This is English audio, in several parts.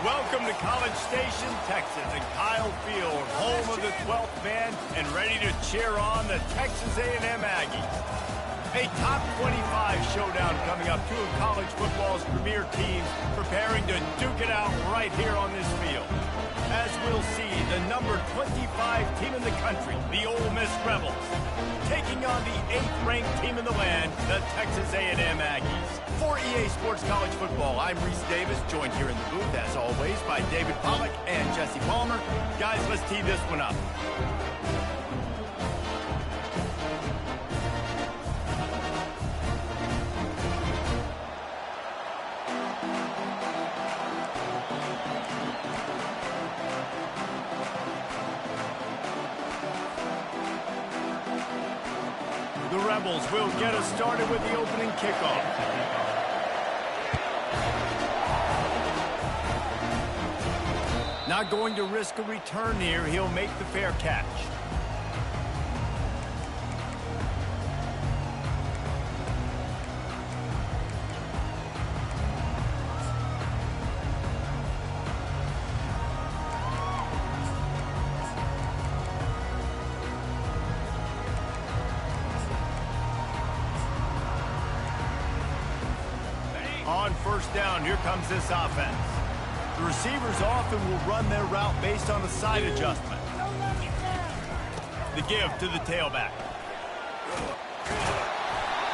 Welcome to College Station, Texas, and Kyle Field, home of the 12th man, and ready to cheer on the Texas A&M Aggies. A top 25 showdown coming up. Two of college football's premier teams preparing to duke it out right here on this field. As we'll see, the number 25 team in the country, the Ole Miss Rebels, taking on the 8th-ranked team in the land, the Texas A&M Aggies. For EA Sports College Football, I'm Reese Davis, joined here in the booth, as always, by David Pollack and Jesse Palmer. Guys, let's tee this one up. The Rebels will get us started with the opening kickoff. Not going to risk a return here. He'll make the fair catch. On first down, here comes this offense. The receivers often will run their route based on a side adjustment. The give to the tailback.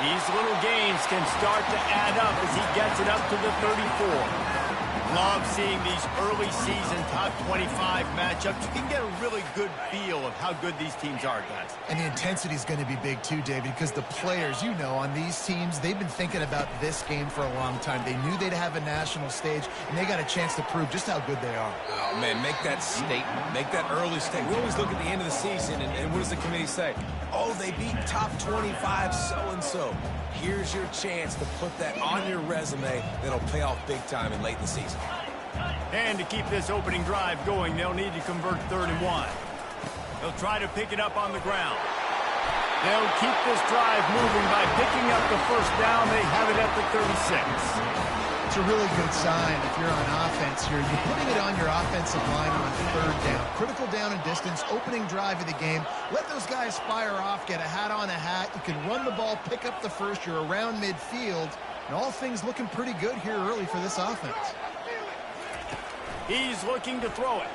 These little gains can start to add up as he gets it up to the 34. Love seeing these early season top 25 matchups. You can get a really good feel of how good these teams are, guys. And the intensity is going to be big too, David, because the players, you know, on these teams, they've been thinking about this game for a long time. They knew they'd have a national stage, and they got a chance to prove just how good they are. Oh, man, make that statement. Make that early statement. We always look at the end of the season, and what does the committee say? Oh, they beat top 25 so-and-so. Here's your chance to put that on your resume that'll pay off big time in late in the season. And to keep this opening drive going, they'll need to convert 3rd and 1. They'll try to pick it up on the ground. They'll keep this drive moving by picking up the first down. They have it at the 36. It's a really good sign if you're on offense here. You're putting it on your offensive line on 3rd down. Critical down and distance, opening drive of the game. Let those guys fire off, get a hat on a hat. You can run the ball, pick up the first. You're around midfield. And all things looking pretty good here early for this offense. He's looking to throw it.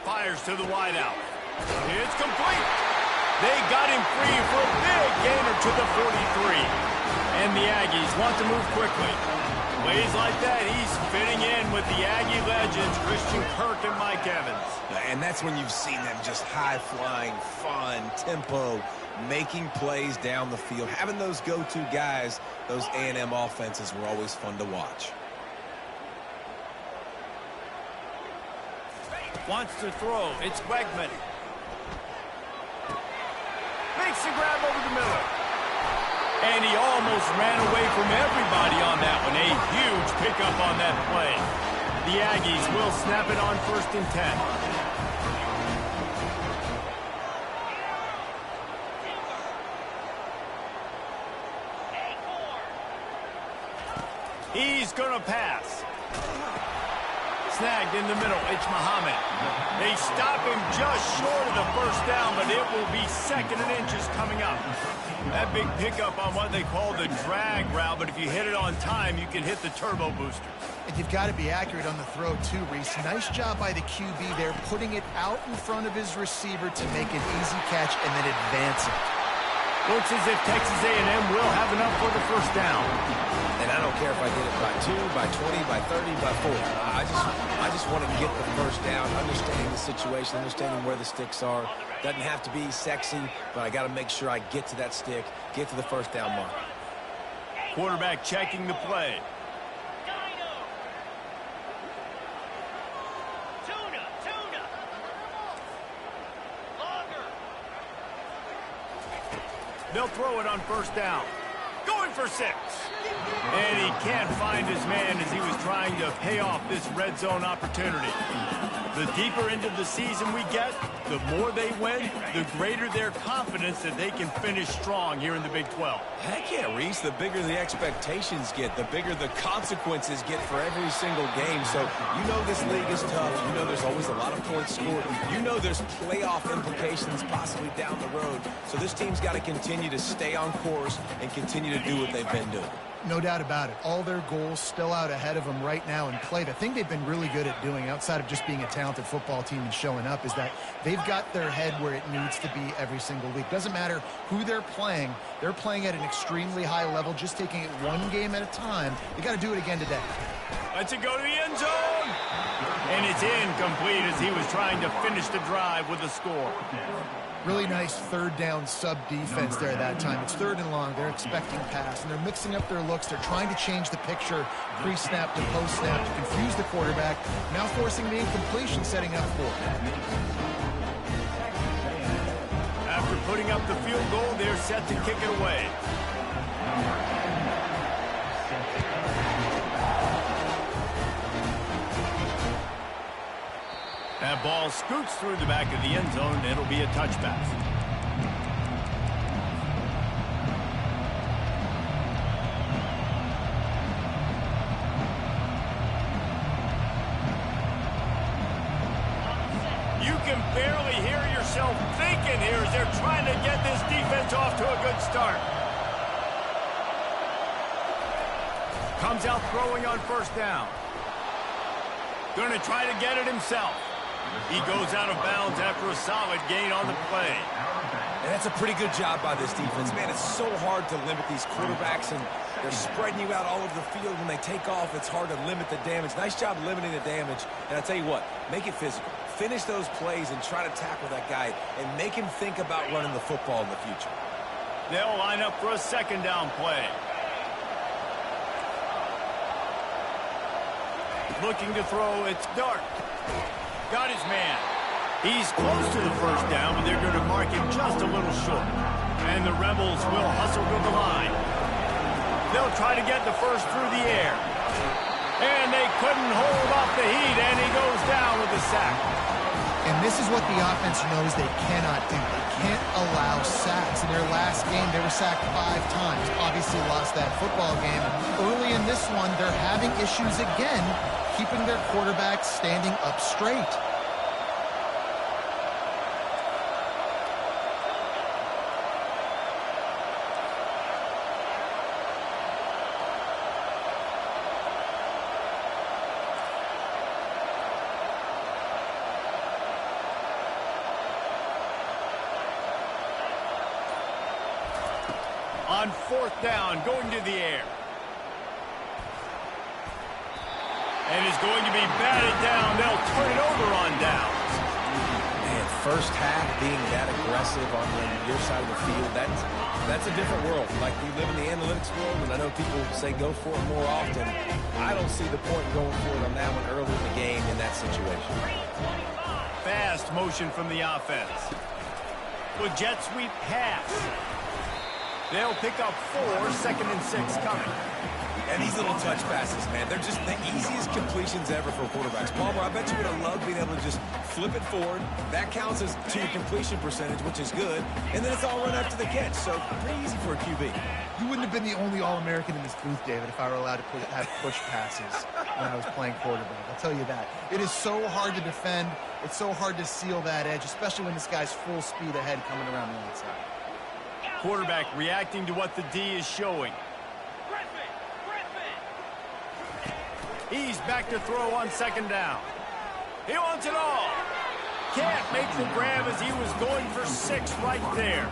Fires to the wideout. It's complete. They got him free for a big gainer to the 43. And the Aggies want to move quickly. Plays like that, he's fitting in with the Aggie legends, Christian Kirk and Mike Evans. And that's when you've seen them just high-flying, fun, tempo, making plays down the field. Having those go-to guys, those A&M offenses were always fun to watch. Wants to throw. It's Wegman. Makes the grab over the middle. And he almost ran away from everybody on that one. A huge pickup on that play. The Aggies will snap it on 1st and 10. He's going to pass. Snagged in the middle. It's Muhammad. They stop him just short of the first down, but it will be 2nd and inches coming up. That big pickup on what they call the drag route, but if you hit it on time, you can hit the turbo boosters. And you've got to be accurate on the throw too, Reese. Nice job by the QB there, putting it out in front of his receiver to make an easy catch and then advance it. Looks as if Texas A&M will have enough for the first down. And I don't care if I get it by 2, by 20, by 30, by 40. I just want to get the first down, understanding the situation, understanding where the sticks are. Doesn't have to be sexy, but I got to make sure I get to that stick, get to the first down mark. Quarterback checking the play. They'll throw it on 1st down. Going for 6. And he can't find his man as he was trying to pay off this red zone opportunity. The deeper into the season we get, the more they win, the greater their confidence that they can finish strong here in the Big 12. Heck yeah, Reese, the bigger the expectations get, the bigger the consequences get for every single game. So you know this league is tough. You know there's always a lot of points scored. You know there's playoff implications possibly down the road. So this team's got to continue to stay on course and continue to do what they've been doing. No doubt about it. All their goals still out ahead of them right now in play. The thing they've been really good at doing, outside of just being a talented football team and showing up, is that they've got their head where it needs to be every single week. Doesn't matter who they're playing at an extremely high level, just taking it one game at a time. They got to do it again today. Let's it go to the end zone. And it's incomplete as he was trying to finish the drive with a score. Really nice third down sub defense there that time. It's third and long. They're expecting pass, and they're mixing up their looks. They're trying to change the picture pre-snap to post-snap to confuse the quarterback, now forcing the incompletion, setting up for it. After putting up the field goal, they're set to kick it away. That ball scoots through the back of the end zone. It'll be a touch pass. You can barely hear yourself thinking here as they're trying to get this defense off to a good start. Comes out throwing on first down. Going to try to get it himself. He goes out of bounds after a solid gain on the play. And that's a pretty good job by this defense. Man, it's so hard to limit these quarterbacks, and they're spreading you out all over the field. When they take off, it's hard to limit the damage. Nice job limiting the damage. And I tell you what, make it physical. Finish those plays and try to tackle that guy and make him think about running the football in the future. They'll line up for a second down play. Looking to throw, it's Dart. Got his man. He's close to the first down, but they're going to mark him just a little short. And the Rebels will hustle to the line. They'll try to get the first through the air. And they couldn't hold off the heat, and he goes down with a sack. And this is what the offense knows they cannot do. They can't allow sacks. In their last game, they were sacked 5 times. Obviously lost that football game. Early in this one, they're having issues again, keeping their quarterback standing up straight. On fourth down, going to the air. And is going to be batted down. They'll turn it over on downs. Man, first half being that aggressive on your side of the field, that's a different world. Like, we live in the analytics world, and I know people say go for it more often. I don't see the point going for it on that one early in the game in that situation. Fast motion from the offense. With jet sweep pass. They'll pick up 4, second and 6 coming. And these little touch passes, man, they're just the easiest completions ever for quarterbacks. Palmer, I bet you would have loved being able to just flip it forward. That counts as to your completion percentage, which is good. And then it's all run after the catch, so pretty easy for a QB. You wouldn't have been the only All-American in this booth, David, if I were allowed to have push passes when I was playing quarterback. I'll tell you that. It is so hard to defend. It's so hard to seal that edge, especially when this guy's full speed ahead coming around the outside. Quarterback reacting to what the D is showing. He's back to throw on second down. He wants it all. Can't make the grab as he was going for 6 right there.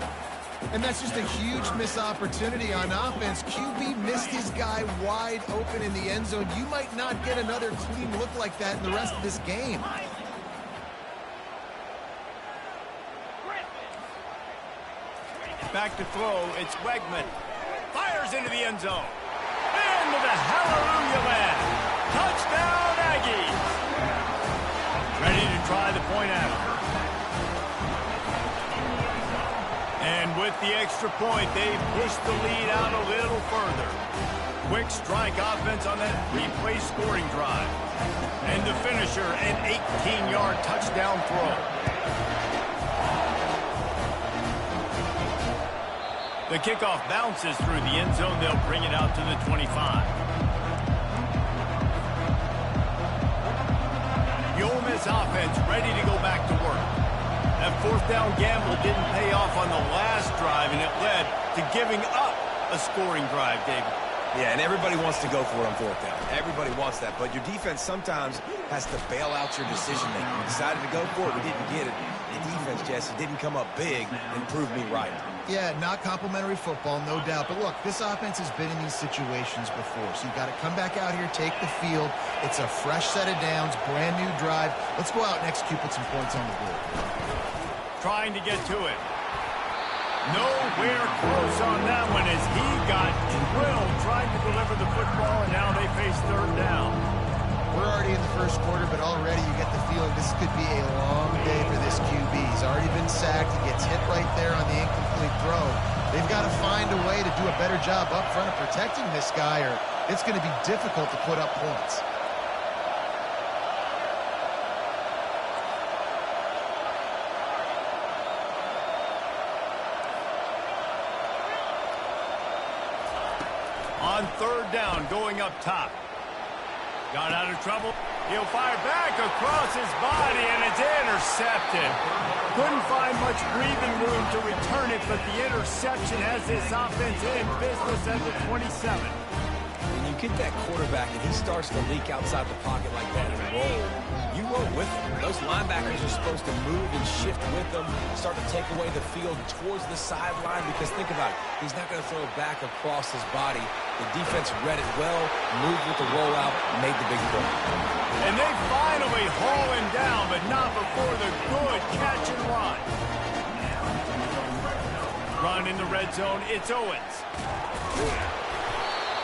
And that's just a huge missed opportunity on offense. QB missed his guy wide open in the end zone. You might not get another clean look like that in the rest of this game. Back to throw, it's Wegman. Fires into the end zone. Into the hallelujah land. Touchdown, Aggies. Ready to try the point out. And with the extra point, they push the lead out a little further. Quick strike offense on that three-play scoring drive. And the finisher, an 18-yard touchdown throw. The kickoff bounces through the end zone. They'll bring it out to the 25. The Ole Miss offense ready to go back to work. That fourth down gamble didn't pay off on the last drive, and it led to giving up a scoring drive, David. Yeah, and everybody wants to go for it on fourth down. Everybody wants that, but your defense sometimes has to bail out your decision-making. We decided to go for it. We didn't get it. The defense, Jesse, didn't come up big and prove me right. Yeah, not complimentary football, no doubt. But look, this offense has been in these situations before, so you got to come back out here, take the field. It's a fresh set of downs, brand new drive. Let's go out and execute, put some points on the board. Trying to get to it. Nowhere close on that one as he got drilled trying to deliver the football, and now they face third down. We're already in the first quarter, but already you get the feeling this could be a long day for this QB. He's already been sacked. He gets hit right there on the incomplete throw. They've got to find a way to do a better job up front of protecting this guy, or it's going to be difficult to put up points. On third down, going up top. Got out of trouble. He'll fire back across his body, and it's intercepted. Couldn't find much breathing room to return it, but the interception has this offense in business at the 27. When you get that quarterback and he starts to leak outside the pocket like that and roll, you roll with him. Those linebackers are supposed to move and shift with them, start to take away the field towards the sideline, because think about it, he's not going to throw it back across his body. The defense read it well, moved with the rollout, made the big play. And they finally haul him down, but not before the good catch and run. Run in the red zone, it's Owens.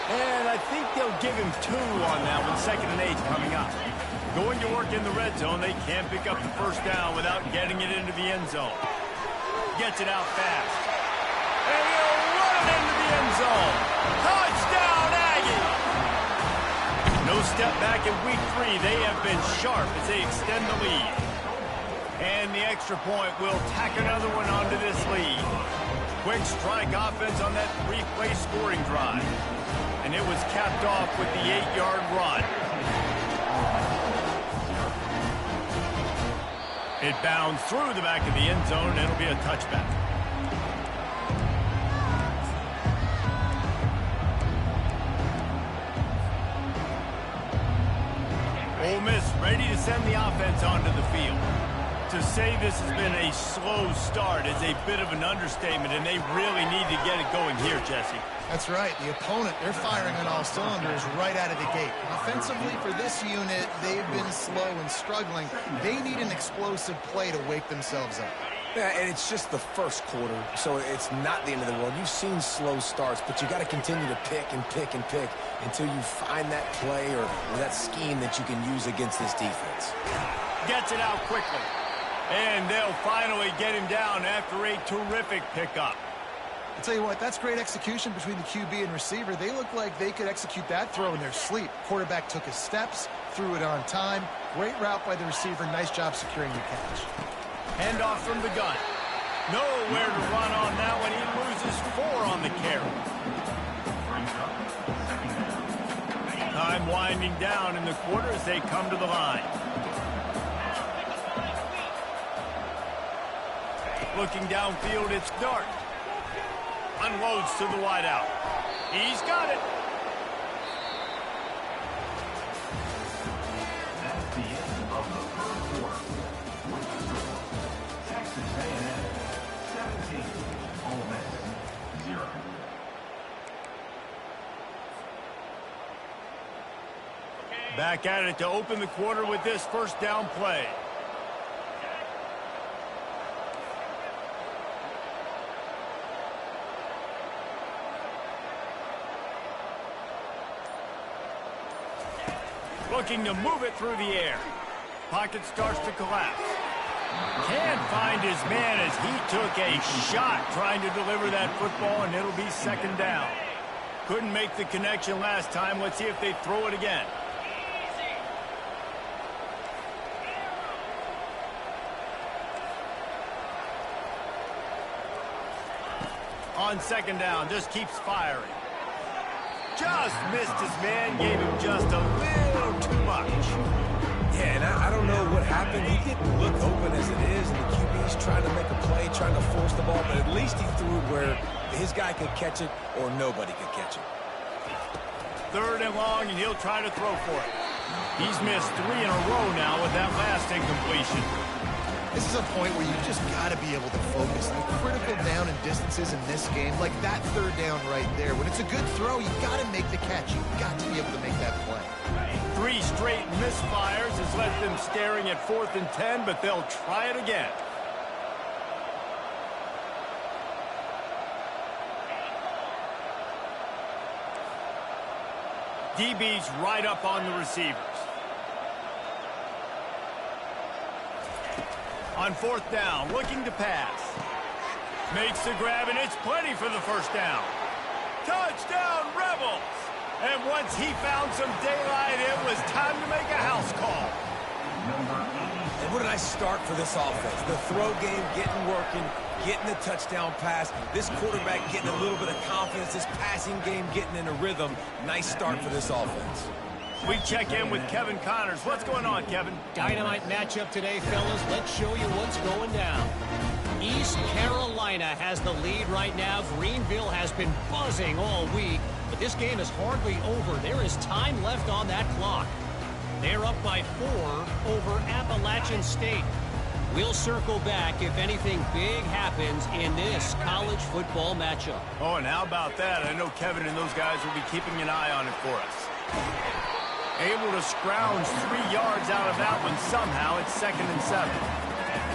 And I think they'll give him 2 on that one, 2nd and 8 coming up. Going to work in the red zone, they can't pick up the first down without getting it into the end zone. Gets it out fast. And he'll run it into the end zone. Touchdown, Aggie! No step back in week 3. They have been sharp as they extend the lead. And the extra point will tack another one onto this lead. Quick strike offense on that 3-play scoring drive. And it was capped off with the 8-yard run. It bounds through the back of the end zone, and it'll be a touchback. Ole Miss ready to send the offense onto the field. To say this has been a slow start is a bit of an understatement, and they really need to get it going here, Jesse. That's right. The opponent, they're firing on all cylinders right out of the gate. Offensively, for this unit, they've been slow and struggling. They need an explosive play to wake themselves up. Yeah, and it's just the first quarter, so it's not the end of the world. You've seen slow starts, but you got to continue to pick and pick and pick until you find that play or that scheme that you can use against this defense. Gets it out quickly. And they'll finally get him down after a terrific pickup. I'll tell you what, that's great execution between the QB and receiver. They look like they could execute that throw in their sleep. Quarterback took his steps, threw it on time. Great route by the receiver. Nice job securing the catch. Handoff from the gun. Nowhere to run on that one. He loses 4 on the carry. Time winding down in the quarter as they come to the line. Looking downfield, it's Dart. Unloads to the wideout. He's got it. That's the end of the first quarter. Texas A&M 17, Ole Miss 0. Back at it to open the quarter with this first down play. Looking to move it through the air. Pocket starts to collapse. Can't find his man as he took a shot trying to deliver that football, and it'll be second down. Couldn't make the connection last time. Let's see if they throw it again. On second down, just keeps firing. Just missed his man, gave him just a little too much. Yeah, and I don't know what happened. He didn't look open as it is, and the QB's trying to make a play, trying to force the ball, but at least he threw it where his guy could catch it or nobody could catch it. Third and long, and he'll try to throw for it. He's missed 3 in a row now with that last incompletion. This is a point where you just got to be able to focus. The critical down and distances in this game, like that third down right there. When it's a good throw, you got to make the catch. You've got to be able to make that play. 3 straight misfires has left them staring at 4th and 10, but they'll try it again. DB's right up on the receivers. On 4th down, looking to pass. Makes the grab, and it's plenty for the first down. Touchdown, Rebels! And once he found some daylight, it was time to make a house call. And what a nice start for this offense. The throw game getting working, getting the touchdown pass. This quarterback getting a little bit of confidence. This passing game getting in a rhythm. Nice start for this offense. We check in with Kevin Connors. What's going on, Kevin? Dynamite matchup today, fellas. Let's show you what's going down. East Carolina has the lead right now. Greenville has been buzzing all week, but this game is hardly over. There is time left on that clock. They're up by 4 over Appalachian State. We'll circle back if anything big happens in this college football matchup. Oh, and how about that? I know Kevin and those guys will be keeping an eye on it for us. Able to scrounge 3 yards out of that one somehow. It's 2nd and 7.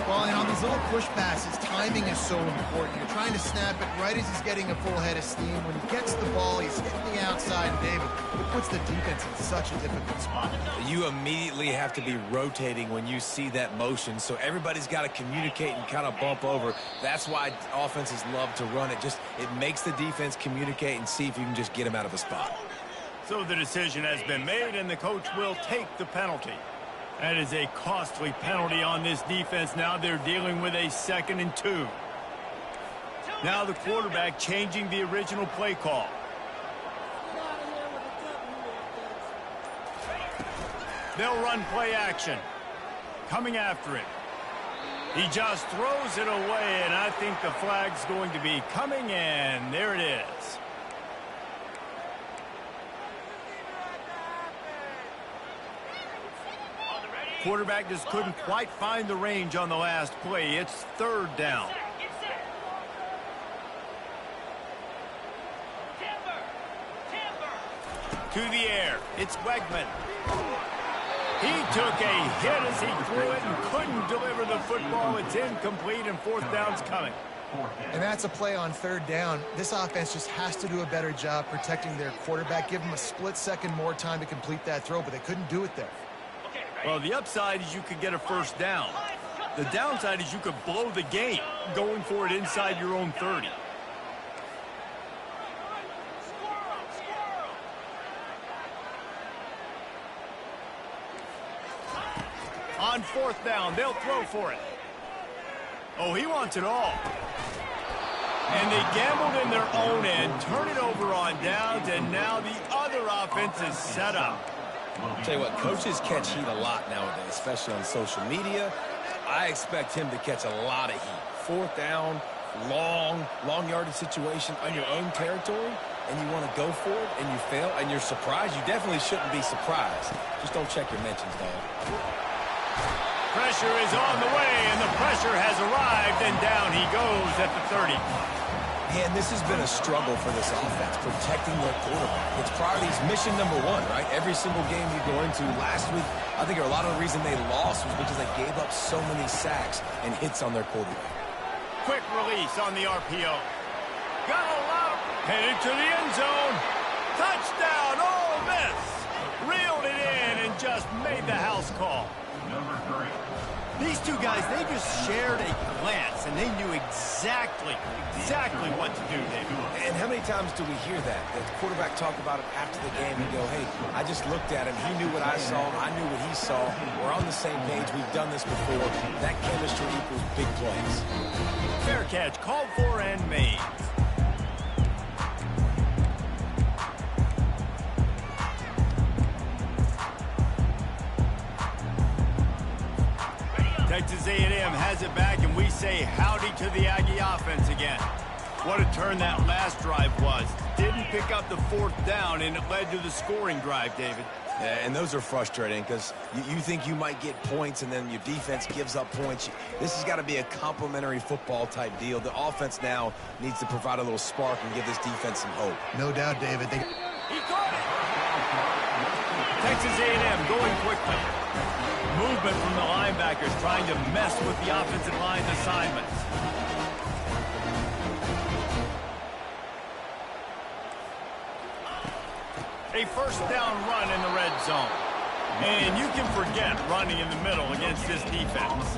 Well, and on these little push passes, timing is so important. You're trying to snap it right as he's getting a full head of steam. When he gets the ball, he's hitting the outside, and David, it puts the defense in such a difficult spot. You immediately have to be rotating when you see that motion, so everybody's got to communicate and kind of bump over. That's why offenses love to run it. It makes the defense communicate and see if you can just get him out of a spot. So the decision has been made, and the coach will take the penalty. That is a costly penalty on this defense. Now they're dealing with a 2nd and 2. Now the quarterback changing the original play call. They'll run play action. Coming after it. He just throws it away, and I think the flag's going to be coming, and there it is. Quarterback just couldn't quite find the range on the last play. It's 3rd down. To the air. It's Wegman. He took a hit as he threw it and couldn't deliver the football. It's incomplete, and 4th down's coming. And that's a play on 3rd down. This offense just has to do a better job protecting their quarterback. Give him a split second more time to complete that throw, but they couldn't do it there. Well, the upside is you could get a first down. The downside is you could blow the game going for it inside your own 30. On 4th down, they'll throw for it. Oh, he wants it all. And they gambled in their own end, turn it over on downs, and now the other offense is set up. Tell you what, coaches catch heat a lot nowadays, especially on social media. I expect him to catch a lot of heat. 4th down, long yardage situation on your own territory, and you want to go for it, and you fail, and you're surprised. You definitely shouldn't be surprised. Just don't check your mentions, dog. Pressure is on the way, and the pressure has arrived, and down he goes at the 30. And this has been a struggle for this offense, protecting their quarterback. It's priorities mission number 1, right? Every single game you go into. Last week, I think a lot of the reason they lost was because they gave up so many sacks and hits on their quarterback. Quick release on the RPO. Got a lot. Headed to the end zone. Touchdown, Ole Miss. Reeled it in and just made the house call. Number 3. These two guys, they just shared a glance, and they knew exactly what to do, David. And how many times do we hear that? The quarterback talk about it after the game and go, hey, I just looked at him. He knew what I saw. I knew what he saw. We're on the same page. We've done this before. That chemistry equals big plays. Fair catch, called for and made. Texas A&M has it back, and we say howdy to the Aggie offense again. What a turn that last drive was. Didn't pick up the fourth down, and it led to the scoring drive, David. Yeah, and those are frustrating because you think you might get points, and then your defense gives up points. This has got to be a complimentary football type deal. The offense now needs to provide a little spark and give this defense some hope. No doubt, David. He got it! Texas A&M going quickly. Movement from the linebackers trying to mess with the offensive line's assignments. A first down run in the red zone. And you can forget running in the middle against this defense.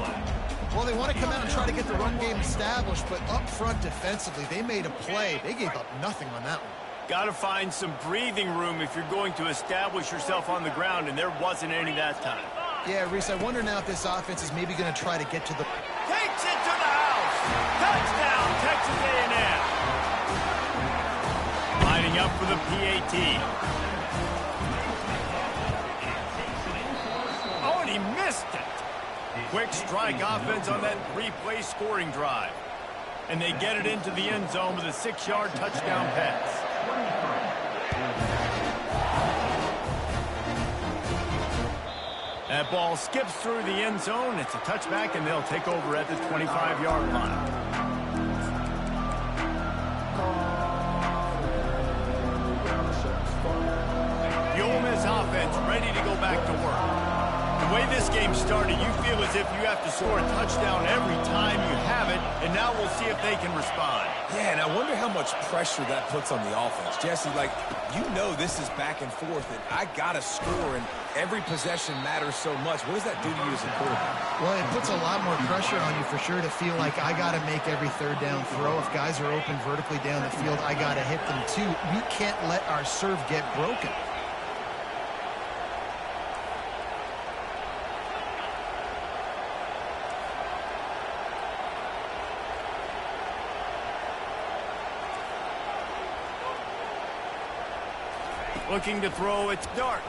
Well, they want to come out and try to get the run game established, but up front defensively, they made a play. They gave up nothing on that one. Got to find some breathing room if you're going to establish yourself on the ground, and there wasn't any that time. Yeah, Reese, I wonder now if this offense is maybe going to try to get to the... Takes it to the house! Touchdown, Texas A&M! Lining up for the PAT. Oh, and he missed it! Quick strike offense on that three-play scoring drive. And they get it into the end zone with a 6-yard touchdown pass. That ball skips through the end zone. It's a touchback, and they'll take over at the 25-yard line. The Ole Miss offense ready to go back to work. The way this game started, you feel as if you have to score a touchdown every time you have it, and now we'll see if they can respond. Yeah, and I wonder how much pressure that puts on the offense. Jesse, like, you know this is back and forth, and I got to score, and every possession matters so much. What does that do to you as a quarterback? Well, it puts a lot more pressure on you for sure to feel like I got to make every third down throw. If guys are open vertically down the field, I got to hit them too. We can't let our serve get broken. Looking to throw, it's Dart.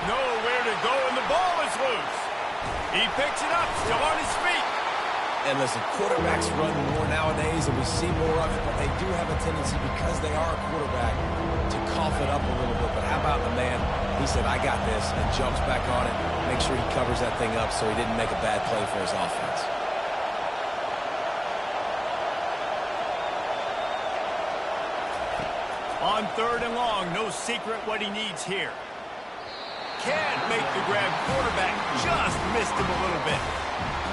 Nowhere to go, and the ball is loose. He picks it up, still on his feet. And listen, quarterbacks run more nowadays, and we see more of it, but they do have a tendency, because they are a quarterback, to cough it up a little bit. But how about the man? He said, I got this, and jumps back on it, make sure he covers that thing up so he didn't make a bad play for his offense. On third and long, no secret what he needs here. Can't make the grab. Quarterback just missed him a little bit.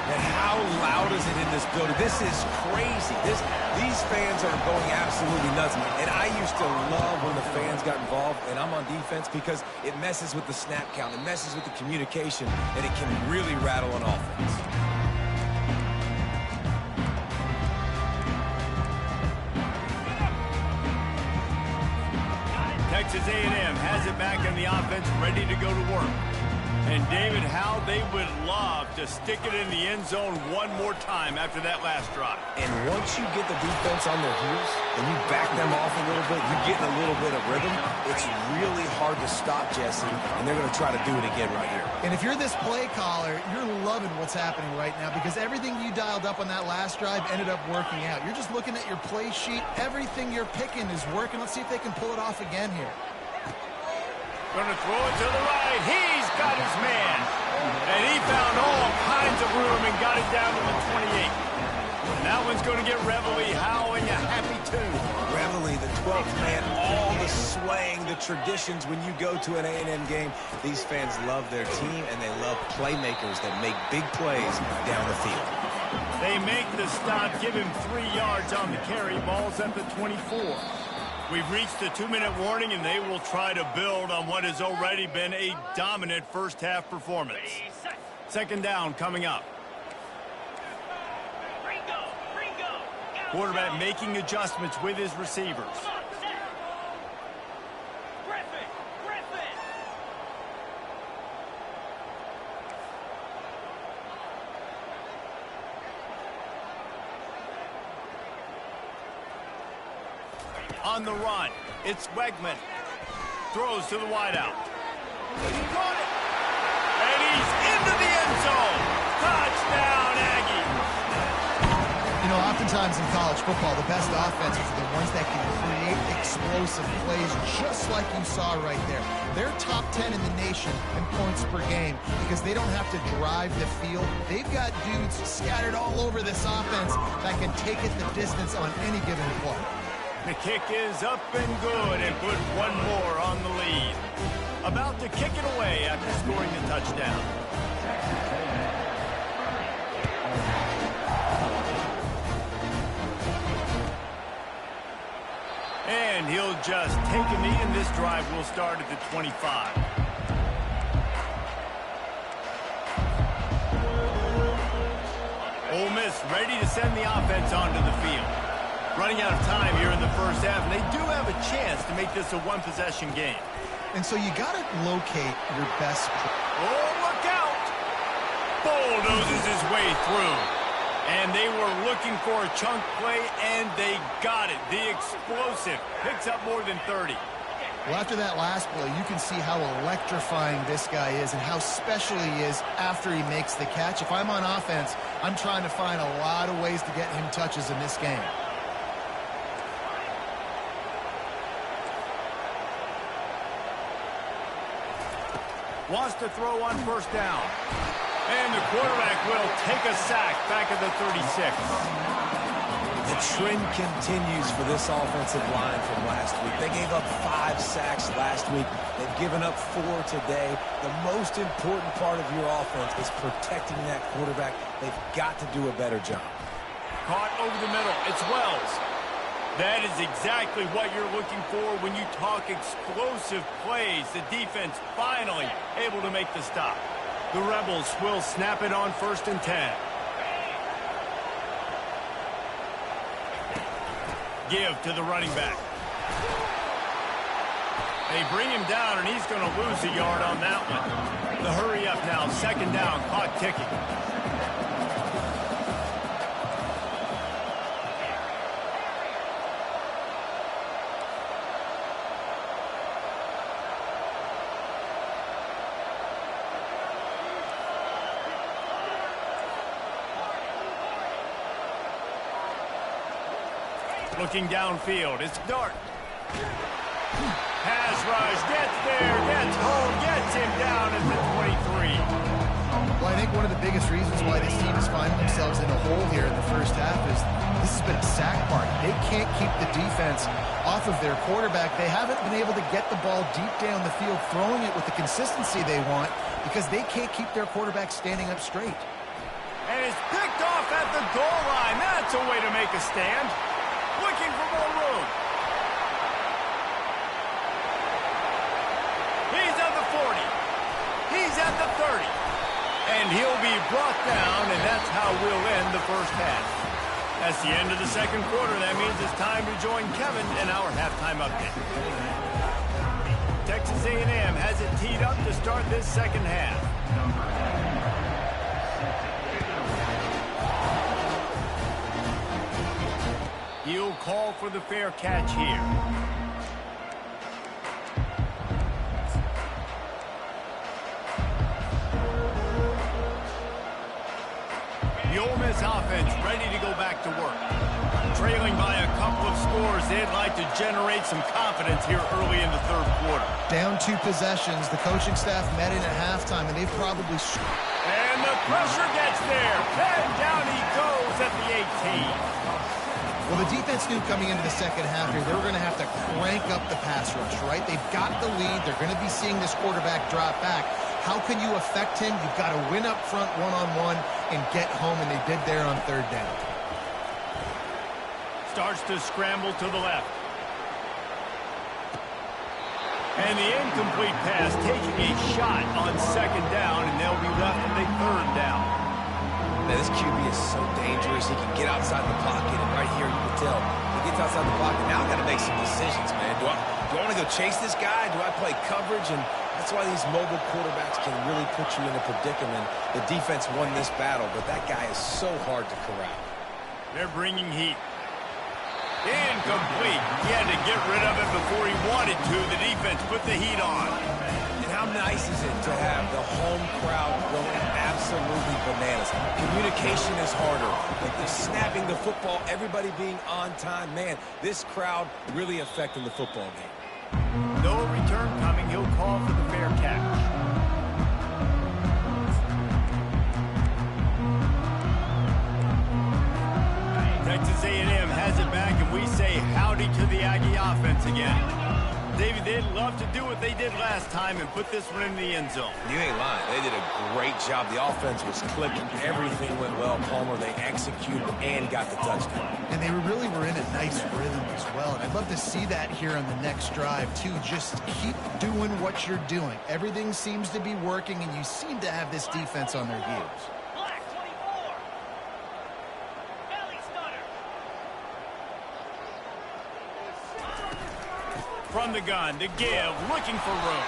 And how loud is it in this building? This is crazy. These fans are going absolutely nuts. And I used to love when the fans got involved, and I'm on defense, because it messes with the snap count. It messes with the communication, and it can really rattle an offense. Texas A&M has it back in the offense, ready to go to work. And David, how they would love to stick it in the end zone one more time after that last drive. And once you get the defense on their heels and you back them off a little bit, you get a little bit of rhythm, it's really hard to stop, Jesse, and they're going to try to do it again right here. And if you're this play caller, you're loving what's happening right now, because everything you dialed up on that last drive ended up working out. You're just looking at your play sheet. Everything you're picking is working. Let's see if they can pull it off again here. Going to throw it to the right. He's got his man. And he found all kinds of room and got it down to the 28. And that one's going to get Reveille howling a happy tune. Reveille, the 12th man, all the swaying, the traditions when you go to an A&M game. These fans love their team, and they love playmakers that make big plays down the field. They make the stop, give him 3 yards on the carry. Ball's at the 24. We've reached the 2-minute warning, and they will try to build on what has already been a dominant first-half performance. Second down coming up. Quarterback making adjustments with his receivers. On the run, it's Wegman. Throws to the wideout. He caught it. And he's into the end zone. Touchdown, Aggie. You know, oftentimes in college football, the best offenses are the ones that can create explosive plays just like you saw right there. They're top 10 in the nation in points per game because they don't have to drive the field. They've got dudes scattered all over this offense that can take it the distance on any given play. The kick is up and good and put one more on the lead. About to kick it away after scoring the touchdown. And he'll just take a knee, and this drive will start at the 25. Ole Miss ready to send the offense onto the field. Running out of time here in the first half, and they do have a chance to make this a one-possession game. And so you got to locate your best. Oh, look out! Bulldozes his way through. And they were looking for a chunk play, and they got it. The explosive picks up more than 30. Well, after that last play, you can see how electrifying this guy is and how special he is after he makes the catch. If I'm on offense, I'm trying to find a lot of ways to get him touches in this game. Wants to throw on first down. And the quarterback will take a sack back at the 36. The trend continues for this offensive line from last week. They gave up 5 sacks last week. They've given up 4 today. The most important part of your offense is protecting that quarterback. They've got to do a better job. Caught over the middle. It's Wells. That is exactly what you're looking for when you talk explosive plays. The defense finally able to make the stop. The Rebels will snap it on 1st and 10. Give to the running back. They bring him down, and he's going to lose a yard on that one. The hurry up now, 2nd down, clock ticking. Looking downfield, it's Dart. Pass rush, gets there, gets home, gets him down at the 23. Well, I think one of the biggest reasons why this team is finding themselves in a hole here in the first half is this has been a sack party. They can't keep the defense off of their quarterback. They haven't been able to get the ball deep down the field, throwing it with the consistency they want because they can't keep their quarterback standing up straight. And it's picked off at the goal line. That's a way to make a stand. Looking for more room. He's at the 40. He's at the 30. And he'll be brought down, and that's how we'll end the first half. That's the end of the second quarter. That means it's time to join Kevin in our halftime update. Texas A&M has it teed up to start this second half. He'll call for the fair catch here. The Ole Miss offense ready to go back to work. Trailing by a couple of scores, they'd like to generate some confidence here early in the third quarter. Down 2 possessions, the coaching staff met in at halftime, and they've probably... And the pressure gets there. And down he goes at the 18. Well, the defense knew coming into the second half here, they were going to have to crank up the pass rush, right? They've got the lead. They're going to be seeing this quarterback drop back. How can you affect him? You've got to win up front one-on-one and get home, and they did there on 3rd down. Starts to scramble to the left. And the incomplete pass taking a shot on 2nd down, and they'll be left with a 3rd down. Man, this QB is so dangerous. He can get outside the pocket, and right here you can tell he gets outside the pocket. Now I got to make some decisions, man. Do I want to go chase this guy? Do I play coverage? And that's why these mobile quarterbacks can really put you in a predicament. The defense won this battle, but that guy is so hard to corral. They're bringing heat. Incomplete. He had to get rid of it before he wanted to. The defense put the heat on. And how nice is it to have the home crowd going absolutely bananas? Communication is harder. Like they're snapping the football, everybody being on time. Man, this crowd really affecting the football game. No return coming. He'll call for the fair catch. Texas A&M has it back, and we say howdy to the Aggie offense again. David, they'd love to do what they did last time and put this one in the end zone. You ain't lying. They did a great job. The offense was clicking. Everything went well. Palmer, they executed and got the touchdown. And they really were in a nice rhythm as well. And I'd love to see that here on the next drive, too. Just keep doing what you're doing. Everything seems to be working, and you seem to have this defense on their heels. From the gun, to give, looking for room.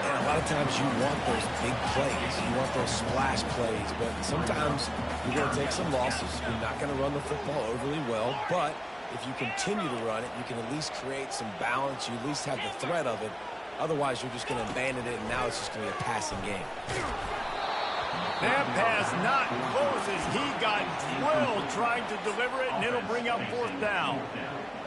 And a lot of times you want those big plays. You want those splash plays. But sometimes you're going to take some losses. You're not going to run the football overly well. But if you continue to run it, you can at least create some balance. You at least have the threat of it. Otherwise, you're just going to abandon it, and now it's just going to be a passing game. That pass not close as he got drilled trying to deliver it, and it'll bring up fourth down.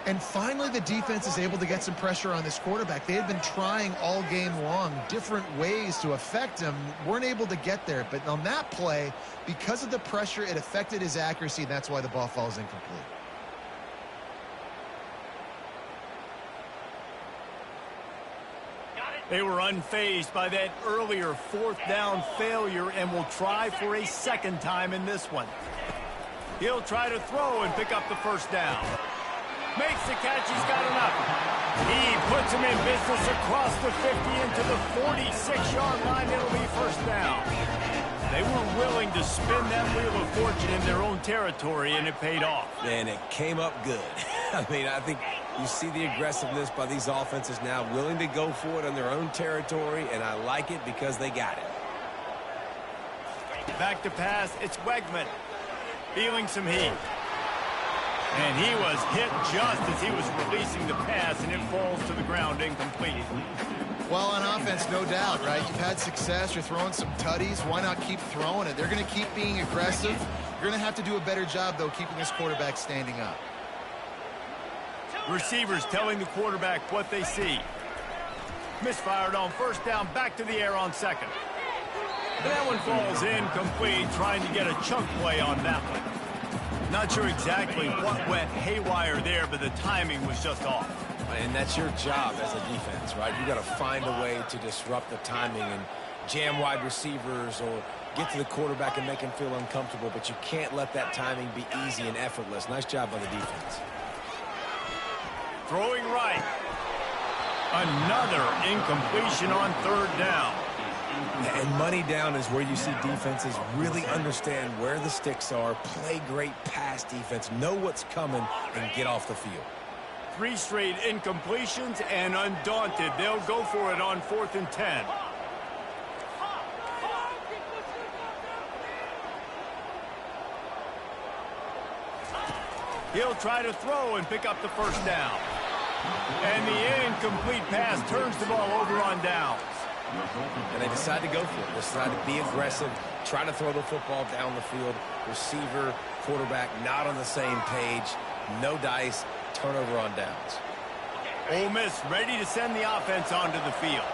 And finally, the defense is able to get some pressure on this quarterback. They had been trying all game long different ways to affect him, weren't able to get there. But on that play, because of the pressure, it affected his accuracy, and that's why the ball falls incomplete. They were unfazed by that earlier fourth down failure and will try for a second time in this one. He'll try to throw and pick up the first down. Makes the catch. He's got enough. He puts him in business across the 50 into the 46-yard line. It'll be first down. They were willing to spin that wheel of fortune in their own territory, and it paid off. And it came up good. I mean, I think you see the aggressiveness by these offenses now, willing to go for it on their own territory, and I like it because they got it. Back to pass. It's Wegman. Feeling some heat. And he was hit just as he was releasing the pass, and it falls to the ground incomplete. Well, on offense, no doubt, right? You've had success. You're throwing some tutties. Why not keep throwing it? They're going to keep being aggressive. You're going to have to do a better job, though, keeping this quarterback standing up. Receivers telling the quarterback what they see. Misfired on first down, back to the air on second. And that one falls incomplete, trying to get a chunk play on that one. Not sure exactly what went haywire there, but the timing was just off. And that's your job as a defense, right? You got to find a way to disrupt the timing and jam wide receivers or get to the quarterback and make him feel uncomfortable, but you can't let that timing be easy and effortless. Nice job by the defense. Throwing right. Another incompletion on third down. And money down is where you see defenses really understand where the sticks are, play great pass defense, know what's coming, and get off the field. 3 straight incompletions, and undaunted, they'll go for it on 4th and 10. He'll try to throw and pick up the first down. And the incomplete pass turns the ball over on downs. And they decide to go for it. They decide to be aggressive, try to throw the football down the field. Receiver, quarterback, not on the same page. No dice, turnover on downs. Ole Miss ready to send the offense onto the field.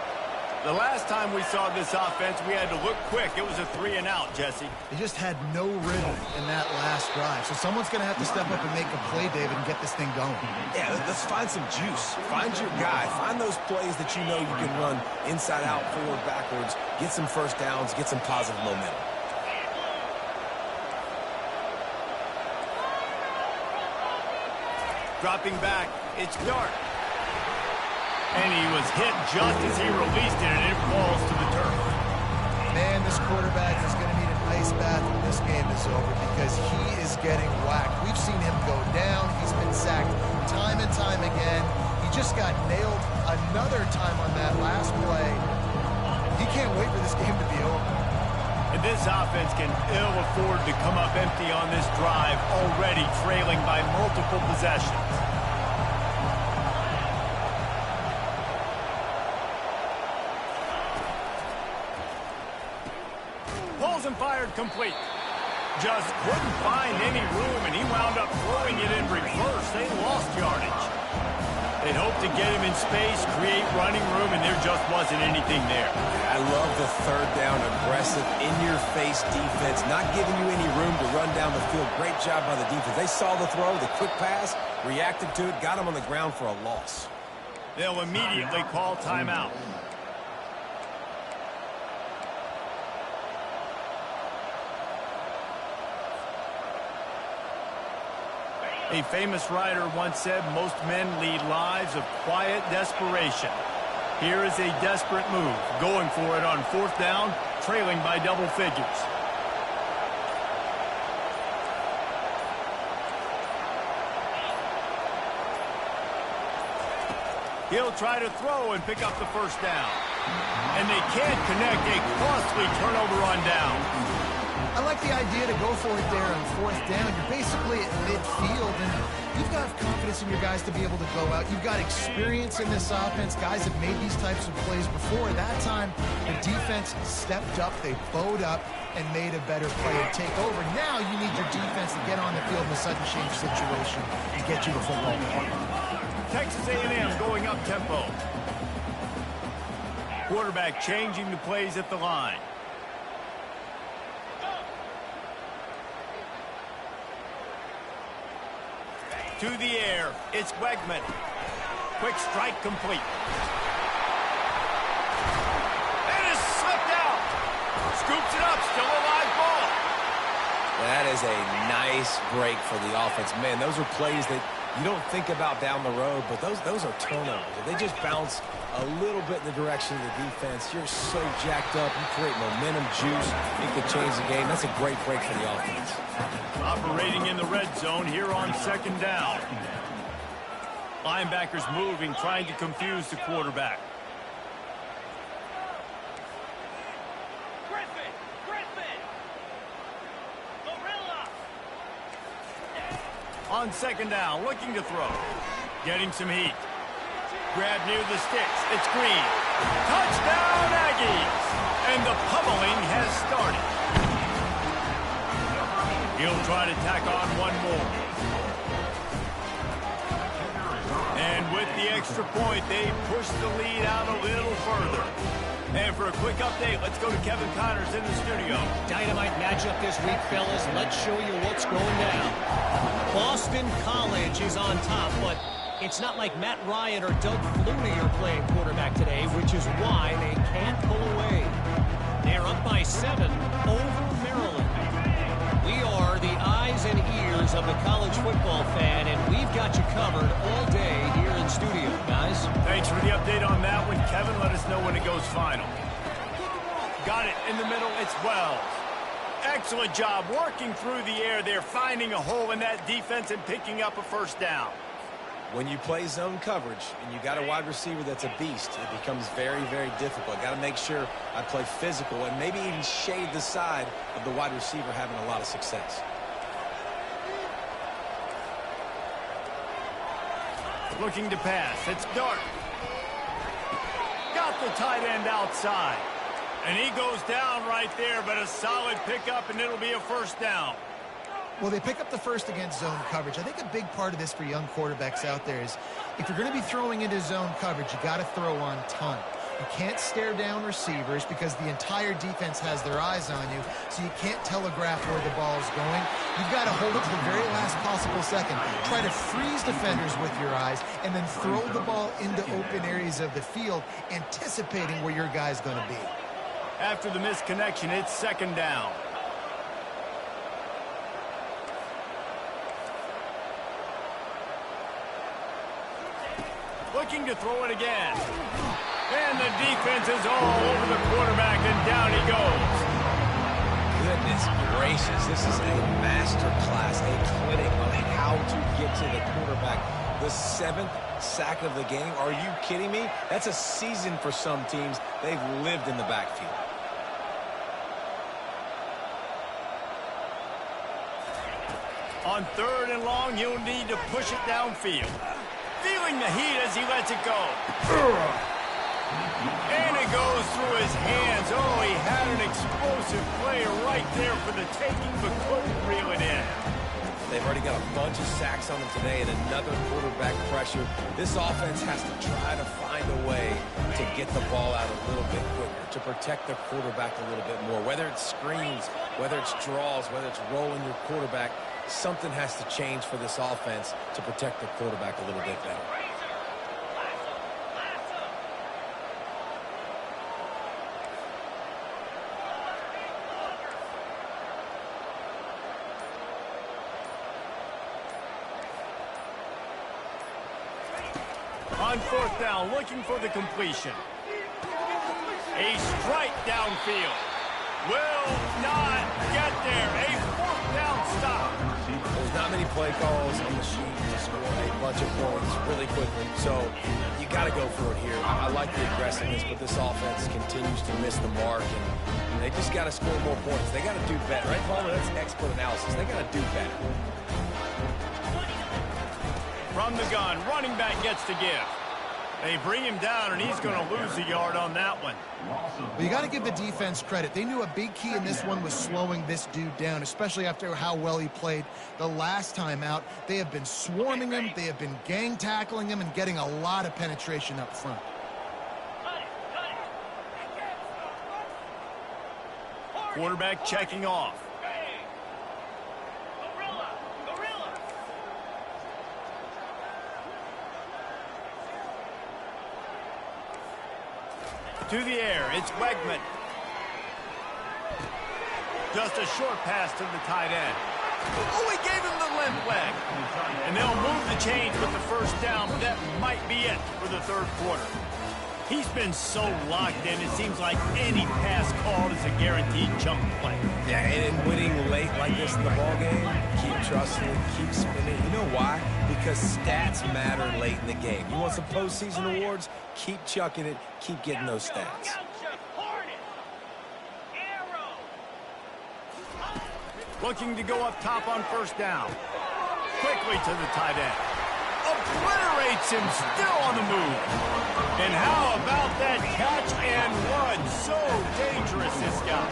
The last time we saw this offense, we had to look quick. It was a 3-and-out, Jesse. They just had no rhythm in that last drive. So someone's going to have to step up and make a play, David, and get this thing going. Yeah, let's find some juice. Find your guy. Find those plays that you know you can run inside out, forward, backwards. Get some first downs. Get some positive momentum. Dropping back, it's Dart. And he was hit just as he released it, and it falls to the turf. Man, this quarterback is going to need a ice bath when this game is over because he is getting whacked. We've seen him go down. He's been sacked time and time again. He just got nailed another time on that last play. He can't wait for this game to be over. And this offense can ill afford to come up empty on this drive, already trailing by multiple possessions. Pulls and fired complete. Just couldn't find any room, and he wound up throwing it in reverse. They lost yardage. They'd hoped to get him in space, create running room, and there just wasn't anything there. I love the third down, aggressive, in-your-face defense, not giving you any room to run down the field. Great job by the defense. They saw the throw, the quick pass, reacted to it, got him on the ground for a loss. They'll immediately call timeout. A famous writer once said, most men lead lives of quiet desperation. Here is a desperate move, going for it on fourth down, trailing by double figures. He'll try to throw and pick up the first down. And they can't connect, a costly turnover on down. I like the idea to go for it there on fourth down. You're basically at midfield, and you've got confidence in your guys to be able to go out. You've got experience in this offense. Guys have made these types of plays before. That time, the defense stepped up. They bowed up and made a better play and take over. Now you need your defense to get on the field in a sudden change situation and get you the football. Texas A&M going up tempo. Quarterback changing the plays at the line. To the air, it's Wegman. Quick strike complete. And it's slipped out. Scoops it up, still a live ball. That is a nice break for the offense. Man, those are plays that you don't think about down the road, but those are turnovers. If they just bounce a little bit in the direction of the defense, you're so jacked up. You create momentum, juice. It could change the game. That's a great break for the offense. Operating in the red zone here on second down. Linebackers moving, trying to confuse the quarterback. On second down, looking to throw. Getting some heat. Grab near the sticks. It's Green. Touchdown, Aggies! And the pummeling has started. He'll try to tack on one more. And with the extra point, they push the lead out a little further. And for a quick update, let's go to Kevin Connors in the studio. Dynamite matchup this week, fellas. Let's show you what's going down. Boston College is on top, but it's not like Matt Ryan or Doug Flutie are playing quarterback today, which is why they can't pull away. They're up by 7 over Maryland. We are the eyes and ears of the college football fan, and we've got you covered all day here in studio, guys. Thanks for the update on that one, Kevin. Let us know when it goes final. Got it in the middle. It's Wells. Excellent job working through the air there, finding a hole in that defense and picking up a first down. When you play zone coverage and you got a wide receiver that's a beast, it becomes very, very difficult. Got to make sure I play physical and maybe even shade the side of the wide receiver having a lot of success. Looking to pass. It's Dart. Got the tight end outside. And he goes down right there, but a solid pickup, and it'll be a first down. Well, they pick up the first against zone coverage. I think a big part of this for young quarterbacks out there is if you're going to be throwing into zone coverage, you got to throw on time. You can't stare down receivers because the entire defense has their eyes on you, so you can't telegraph where the ball is going. You've got to hold it to the very last possible second. Try to freeze defenders with your eyes and then throw the ball into open areas of the field, anticipating where your guy's going to be. After the misconnection, it's second down. Looking to throw it again. And the defense is all over the quarterback, and down he goes. Goodness Goodness gracious, this is a master class, a clinic on how to get to the quarterback. The 7th sack of the game. Are you kidding me? That's a season for some teams. They've lived in the backfield. On 3rd and long, he'll need to push it downfield. Feeling the heat as he lets it go. And it goes through his hands. Oh, he had an explosive play right there for the taking, but couldn't reel it in. They've already got a bunch of sacks on them today and another quarterback pressure. This offense has to try to find a way to get the ball out a little bit quicker, to protect the quarterback a little bit more. Whether it's screens, whether it's draws, whether it's rolling your quarterback, something has to change for this offense to protect the quarterback a little bit better. On 4th down, looking for the completion. A strike downfield. Will not get there. A 4th down stop. There's not many play calls on the sheet to score a bunch of points really quickly, so you got to go for it here. I like the aggressiveness, but this offense continues to miss the mark, and they just got to score more points. They got to do better. Right, Palmer? That's expert analysis. They got to do better. From the gun, running back gets to give. They bring him down, and he's going to lose a yard on that one. Well, you got to give the defense credit. They knew a big key in this one was slowing this dude down, especially after how well he played the last time out. They have been swarming him. They have been gang tackling him and getting a lot of penetration up front. Quarterback checking off. To the air, it's Wegman. Just a short pass to the tight end. Oh, he gave him the limp leg. And they'll move the chains with the 1st down, but that might be it for the 3rd quarter. He's been so locked in, it seems like any pass called is a guaranteed chunk play. Yeah, and in winning late like this in the ballgame, keep trusting it, keep spinning. You know why? Because stats matter late in the game. You want some postseason awards? Keep chucking it, keep getting those stats. Looking to go up top on 1st down. Quickly to the tight end. Obliterates him, still on the move. And how about that catch and run? So dangerous, this guy.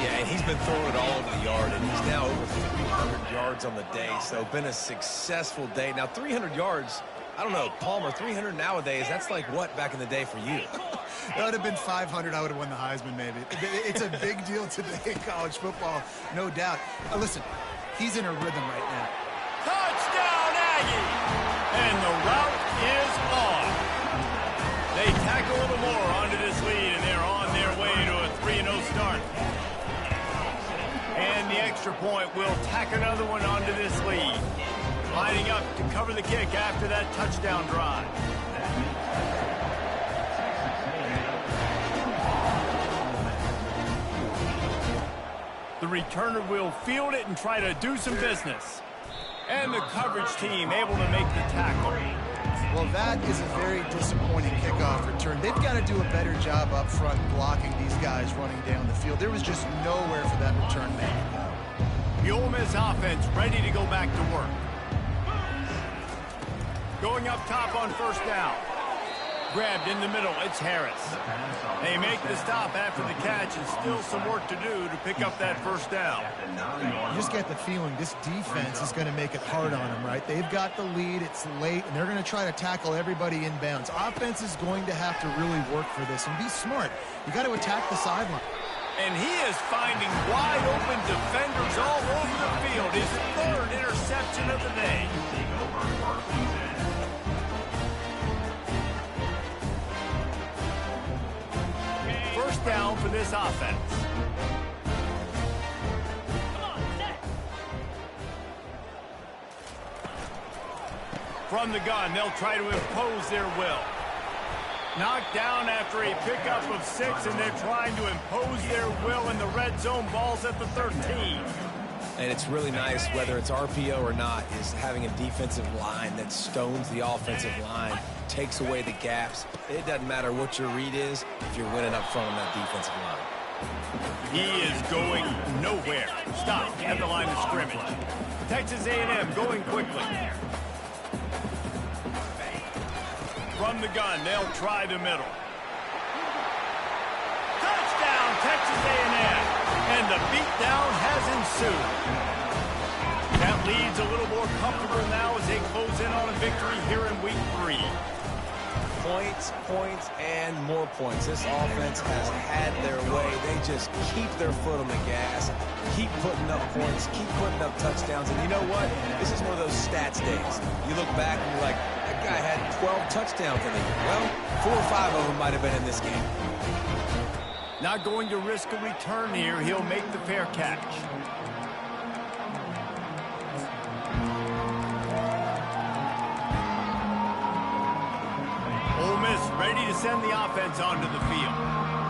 Yeah, and he's been throwing it all over the yard, and he's now over 300 yards on the day, so been a successful day. Now, 300 yards, I don't know, Palmer, 300 nowadays, that's like what back in the day for you? That would have been 500. I would have won the Heisman, maybe. It's a big deal today in college football, no doubt. Listen, he's in a rhythm right now. Touchdown, Aggie! And the route is on. They tack a little more onto this lead, and they're on their way to a 3-0 start. And the extra point will tack another one onto this lead. Lining up to cover the kick after that touchdown drive. The returner will field it and try to do some business. And the coverage team able to make the tackle. Well, that is a very disappointing kickoff return. They've got to do a better job up front blocking these guys running down the field. There was just nowhere for that return man to go. The Ole Miss offense ready to go back to work. Going up top on 1st down. Grabbed in the middle, it's Harris. They make the stop after the catch, and still some work to do to pick up that 1st down. You just get the feeling this defense is going to make it hard on them, right? They've got the lead, it's late, and they're going to try to tackle everybody inbounds. Offense is going to have to really work for this and be smart. You got to attack the sideline. And he is finding wide open defenders all over the field. His 3rd interception of the day. Down for this offense. From the gun, they'll try to impose their will. Knocked down after a pickup of 6, and they're trying to impose their will in the red zone. Ball's at the 13. And it's really nice, whether it's RPO or not, is having a defensive line that stones the offensive line, takes away the gaps. It doesn't matter what your read is if you're winning up front on that defensive line. He is going nowhere. Stop at the line of scrimmage. Texas A&M going quickly. From the gun, they'll try the middle. Touchdown, Texas A&M. And the beatdown has ensued. That leads a little more comfortable now as they close in on a victory here in week 3. Points, points, and more points. This offense has had their way. They just keep their foot on the gas, keep putting up points, keep putting up touchdowns. And you know what? This is one of those stats days. You look back and you're like, that guy had 12 touchdowns in the year. Well, 4 or 5 of them might have been in this game. Not going to risk a return here. He'll make the fair catch. Ole Miss ready to send the offense onto the field.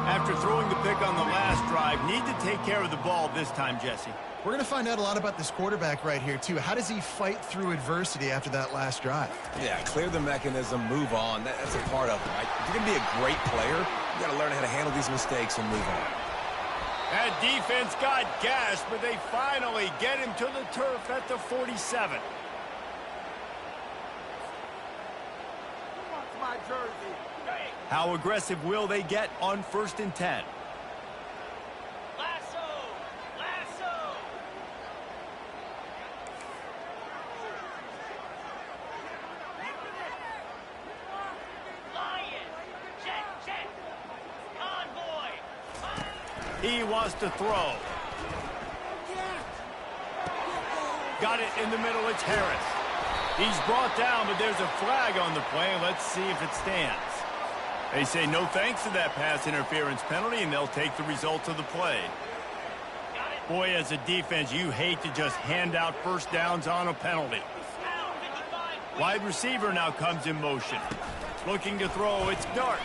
After throwing the pick on the last drive, need to take care of the ball this time, Jesse. We're going to find out a lot about this quarterback right here, too. How does he fight through adversity after that last drive? Yeah, clear the mechanism, move on. That's a part of it, right? If you're going to be a great player, you got to learn how to handle these mistakes and move on. That defense got gashed, but they finally get him to the turf at the 47. My jersey. How aggressive will they get on 1st and 10? Lasso! Lasso! Lion! Jet! Convoy! He wants to throw. Got it in the middle. It's Harris. He's brought down, but there's a flag on the play. Let's see if it stands. They say no thanks to that pass interference penalty, and they'll take the results of the play. Boy, as a defense, you hate to just hand out first downs on a penalty. Wide receiver now comes in motion. Looking to throw, it's Dart.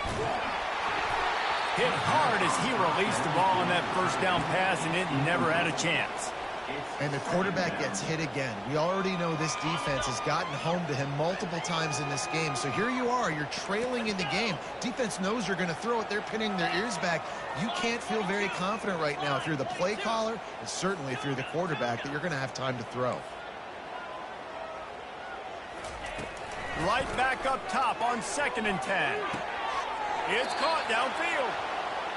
Hit hard as he released the ball on that first down pass, and it never had a chance. And the quarterback gets hit again. We already know this defense has gotten home to him multiple times in this game. So here you are, you're trailing in the game. Defense knows you're going to throw it. They're pinning their ears back. You can't feel very confident right now if you're the play caller, and certainly if you're the quarterback, that you're going to have time to throw. Right back up top on 2nd and 10. It's caught downfield.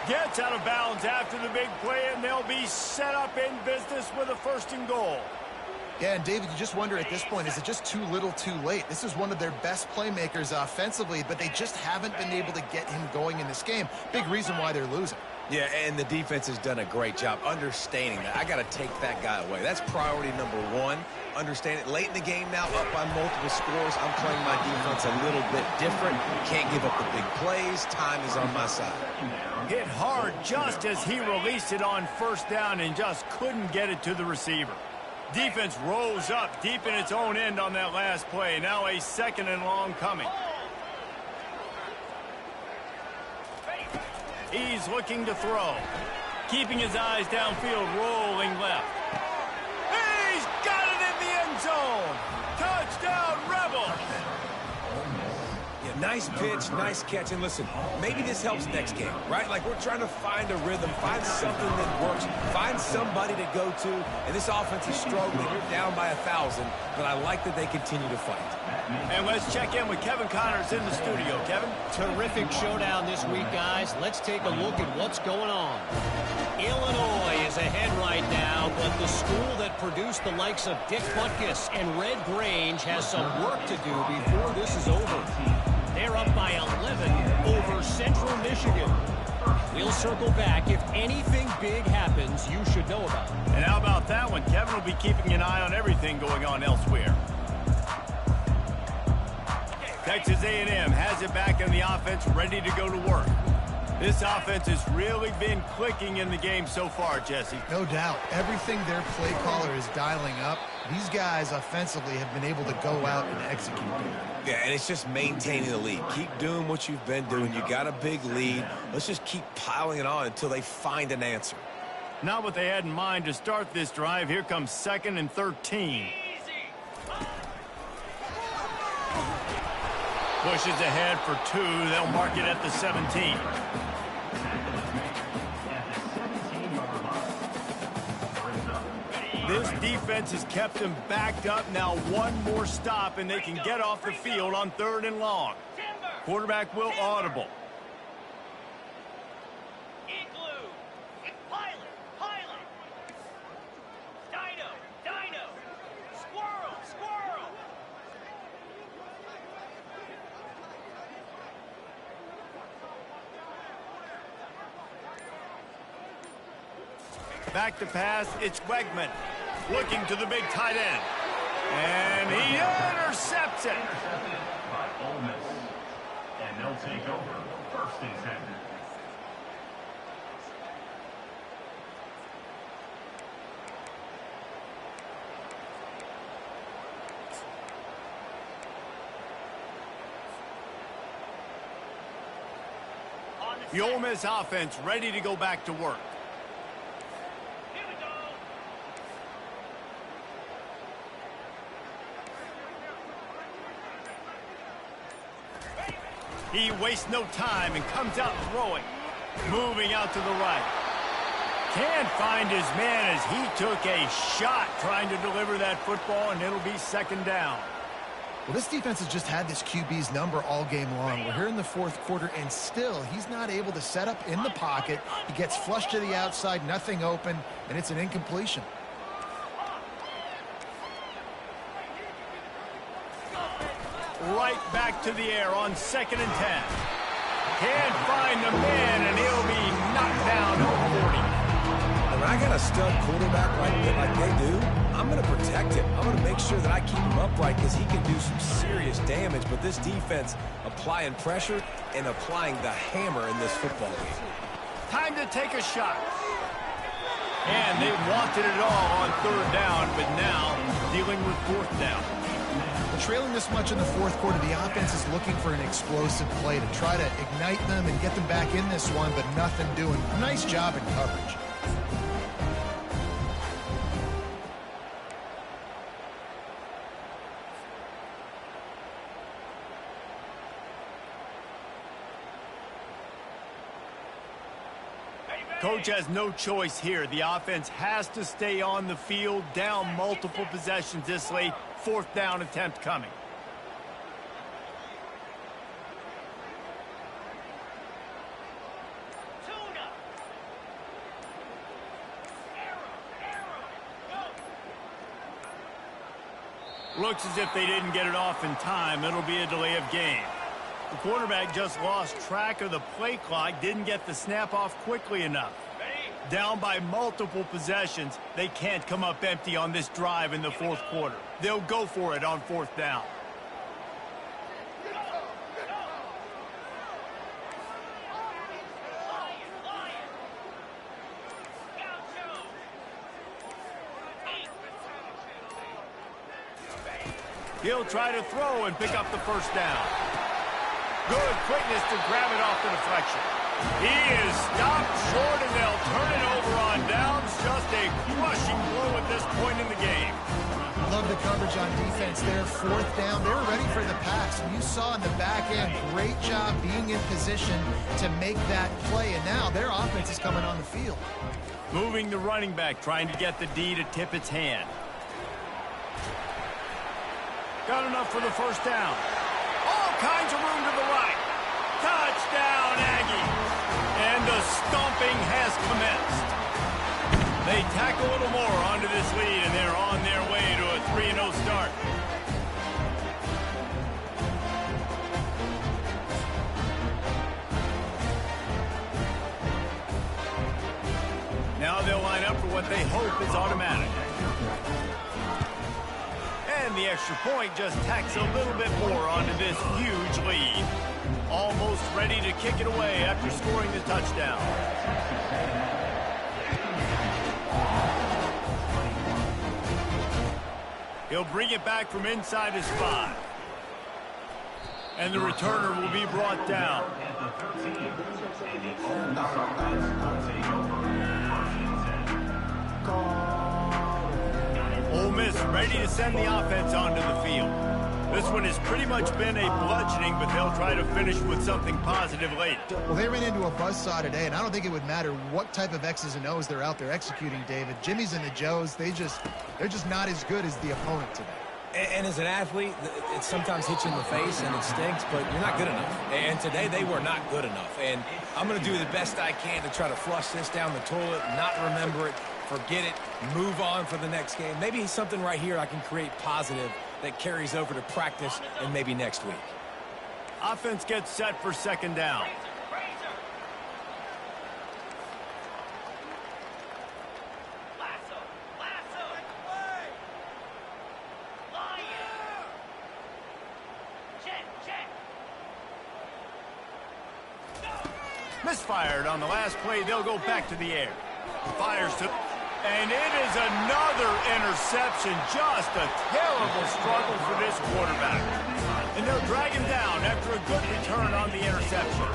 Gets out of bounds after the big play, and they'll be set up in business with a 1st and goal. Yeah, and David, you just wonder at this point, is it just too little too late? This is one of their best playmakers offensively, but they just haven't been able to get him going in this game. Big reason why they're losing. Yeah, and the defense has done a great job understanding that. I got to take that guy away. That's priority number 1. Understand it. Late in the game now, up by multiple scores. I'm playing my defense a little bit different. Can't give up the big plays. Time is on my side. Hit hard just as he released it on 1st down and just couldn't get it to the receiver. Defense rose up deep in its own end on that last play. Now a 2nd and long coming. He's looking to throw. Keeping his eyes downfield, rolling left. He's got it in the end zone. Touchdown, Rebels. Yeah, nice pitch, nice catch. And listen, maybe this helps next game, right? Like we're trying to find a rhythm, find something that works, find somebody to go to. And this offense is struggling. You're down by 1,000, but I like that they continue to fight. And let's check in with Kevin Connors in the studio. Kevin? Terrific showdown this week, guys. Let's take a look at what's going on. Illinois is ahead right now, but the school that produced the likes of Dick Butkus and Red Grange has some work to do before this is over. They're up by 11 over Central Michigan. We'll circle back. If anything big happens, you should know about it. And how about that one? Kevin will be keeping an eye on everything going on elsewhere. Texas A&M has it back in the offense, ready to go to work. This offense has really been clicking in the game so far, Jesse. No doubt. Everything their play caller is dialing up These guys offensively have been able to go out and execute. Yeah, and it's just maintaining the lead. Keep doing what you've been doing. You got a big lead. Let's just keep piling it on until they find an answer. Not what they had in mind to start this drive. Here comes 2nd and 13. Pushes ahead for 2. They'll mark it at the 17. This defense has kept them backed up. Now one more stop, and they can get off the field on 3rd and long. Quarterback will audible. Back to pass, it's Wegman. Looking to the big tight end. And he intercepts it. Intercepted by Ole Miss. And they'll take over 1st and 10. The Ole Miss offense ready to go back to work. He wastes no time and comes out throwing. Moving out to the right. Can't find his man as he took a shot trying to deliver that football, and it'll be 2nd down. Well, this defense has just had this QB's number all game long. We're here in the 4th quarter, and still he's not able to set up in the pocket. He gets flushed to the outside, nothing open, and it's an incompletion. Right back to the air on 2nd and 10. Can't find the man, and he'll be knocked down to the 40. When I got a stud quarterback like they do, I'm going to protect him. I'm going to make sure that I keep him upright because he can do some serious damage. But this defense applying pressure and applying the hammer in this football game. Time to take a shot. And they wanted it all on 3rd down, but now dealing with 4th down. Trailing this much in the 4th quarter, the offense is looking for an explosive play to try to ignite them and get them back in this one, but nothing doing. Nice job in coverage. Coach has no choice here. The offense has to stay on the field, down multiple possessions this late. 4th down attempt coming. Looks as if they didn't get it off in time. It'll be a delay of game. The quarterback just lost track of the play clock, didn't get the snap off quickly enough. Down by multiple possessions, they can't come up empty on this drive in the 4th quarter. They'll go for it on 4th down. He'll try to throw and pick up the 1st down. Good quickness to grab it off the deflection. He is stopped short, and they'll turn it over on downs. Just a crushing blow at this point in the game. Love the coverage on defense there. 4th down. They were ready for the pass. And you saw in the back end, great job being in position to make that play. And now their offense is coming on the field. Moving the running back, trying to get the D to tip its hand. Got enough for the 1st down. All kinds of room to the right. Touchdown, Aggies. And the stomping has commenced. They tack a little more onto this lead, and they're on their way to a 3-0 start. Now they'll line up for what they hope is automatic. And the extra point just tacks a little bit more onto this huge lead. Almost ready to kick it away after scoring the touchdown. He'll bring it back from inside his 5. And the returner will be brought down. At the 13. And the Ole Miss offense will take over. First and 10. Ole Miss ready to send the offense onto the field. This one has pretty much been a bludgeoning, but they'll try to finish with something positive late. Well, they ran into a buzzsaw today, and I don't think it would matter what type of X's and O's they're out there executing, David. Jimmy's and the Joes, they're just not as good as the opponent today. And as an athlete, it sometimes hits you in the face and it stinks, but you're not good enough. And today they were not good enough. And I'm going to do the best I can to try to flush this down the toilet, not remember it, forget it, move on for the next game. Maybe something right here I can create positive that carries over to practice and maybe next week. Offense gets set for second down. Misfired on the last play. They'll go back to the air. Fires to... And it is another interception. Just a terrible struggle for this quarterback. And they'll drag him down after a good return on the interception.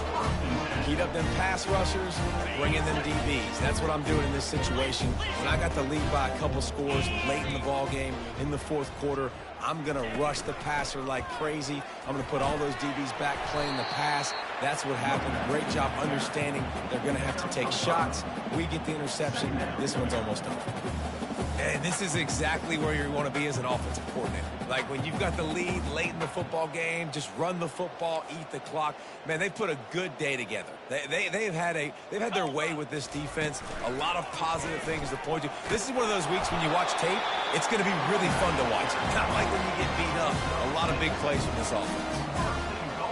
Heat up them pass rushers, bring in them DBs. That's what I'm doing in this situation. When I got the lead by a couple scores late in the ball game, in the fourth quarter, I'm going to rush the passer like crazy. I'm going to put all those DBs back playing the pass. That's what happened. Great job understanding they're going to have to take shots. We get the interception. This one's almost over. And this is exactly where you want to be as an offensive coordinator. Like when you've got the lead late in the football game, just run the football, eat the clock. Man, they've put a good day together. They've had their way with this defense. A lot of positive things to point to. This is one of those weeks when you watch tape, it's going to be really fun to watch. Not like when you get beat up. A lot of big plays from this offense.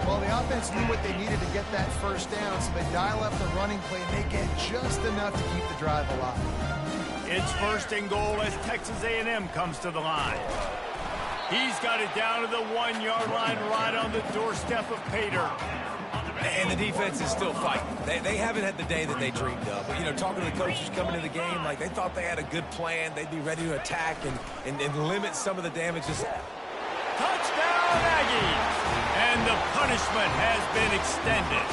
Well, the offense knew what they needed to get that first down, so they dial up the running play and they get just enough to keep the drive alive. It's first and goal as Texas A&M comes to the line. He's got it down to the 1-yard line right on the doorstep of Pater. And the defense is still fighting. They haven't had the day that they dreamed of. But, you know, talking to the coaches coming into the game, like they thought they had a good plan. They'd be ready to attack and limit some of the damages. Touchdown, Aggies! And the punishment has been extended.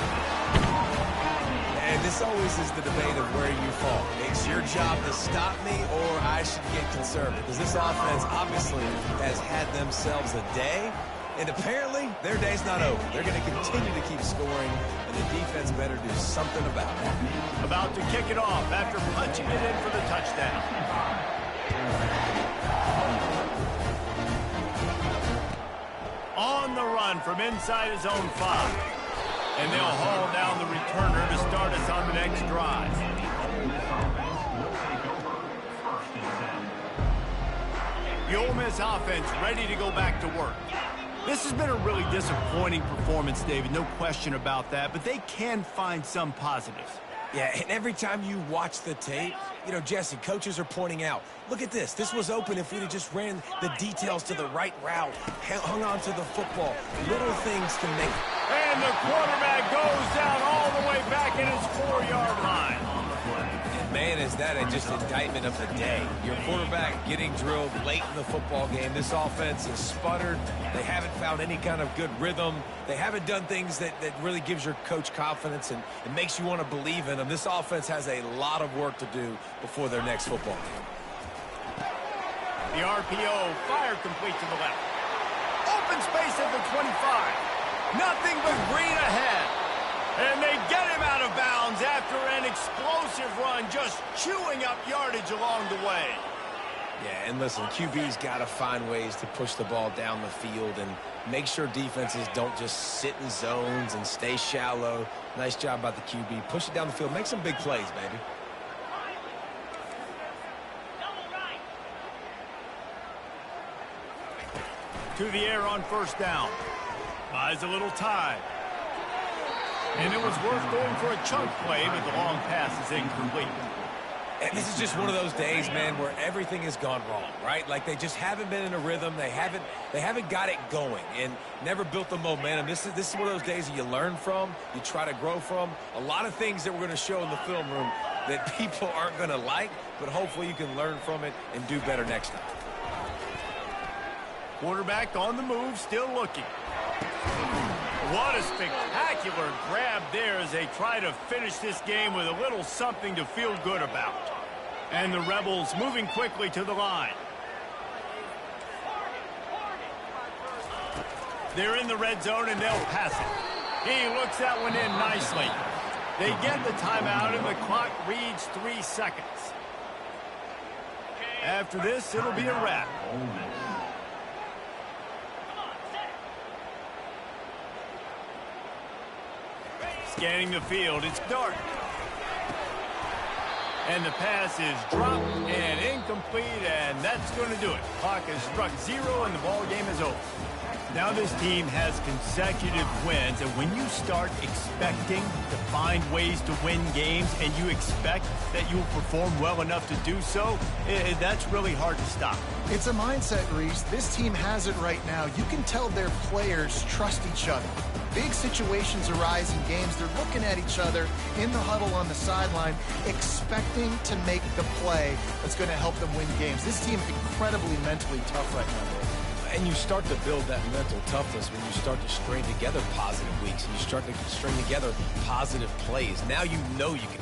And this always is the debate of where you fall. It's your job to stop me or I should get conservative. Because this offense obviously has had themselves a day. And apparently, their day's not over. They're going to continue to keep scoring, and the defense better do something about it. About to kick it off after punching it in for the touchdown. On the run from inside his own 5. And they'll haul down the returner to start us on the next drive. The Ole Miss offense ready to go back to work. This has been a really disappointing performance, David, no question about that, but they can find some positives. Yeah, and every time you watch the tape, you know, Jesse, coaches are pointing out, look at this. This was open if we'd have just ran the details to the right route, hung on to the football. Little things can make... And the quarterback goes down all the way back in his 4-yard line. And man, is that just indictment of the day. Your quarterback getting drilled late in the football game. This offense has sputtered. They haven't found any kind of good rhythm. They haven't done things that really gives your coach confidence and it makes you want to believe in them. This offense has a lot of work to do before their next football game. The RPO fired complete to the left. Open space at the 25. Nothing but green ahead. And they get him out of bounds after an explosive run, just chewing up yardage along the way. Yeah, and listen, QB's got to find ways to push the ball down the field and make sure defenses don't just sit in zones and stay shallow. Nice job by the QB. Push it down the field. Make some big plays, baby. To the air on first down. Buys a little time. And it was worth going for a chunk play, but the long pass is incomplete. And this is just one of those days, man, where everything has gone wrong, right? Like they just haven't been in a rhythm. They haven't got it going and never built the momentum. This is one of those days that you learn from, you try to grow from. A lot of things that we're going to show in the film room that people aren't going to like, but hopefully you can learn from it and do better next time. Quarterback on the move, still looking. What a spectacular grab there as they try to finish this game with a little something to feel good about. And the Rebels moving quickly to the line. They're in the red zone and they'll pass it. He looks that one in nicely. They get the timeout and the clock reads 3 seconds. After this, it'll be a wrap. Scanning the field, it's dark. And the pass is dropped and incomplete, and that's going to do it. Clock has struck 0 and the ball game is over. Now this team has consecutive wins, and when you start expecting to find ways to win games and you expect that you will perform well enough to do so, that's really hard to stop. It's a mindset, Reese. This team has it right now. You can tell their players trust each other. Big situations arise in games. They're looking at each other in the huddle on the sideline, expecting to make the play that's going to help them win games. This team is incredibly mentally tough right now, Dave. And you start to build that mental toughness when you start to string together positive weeks and you start to string together positive plays. Now you know you can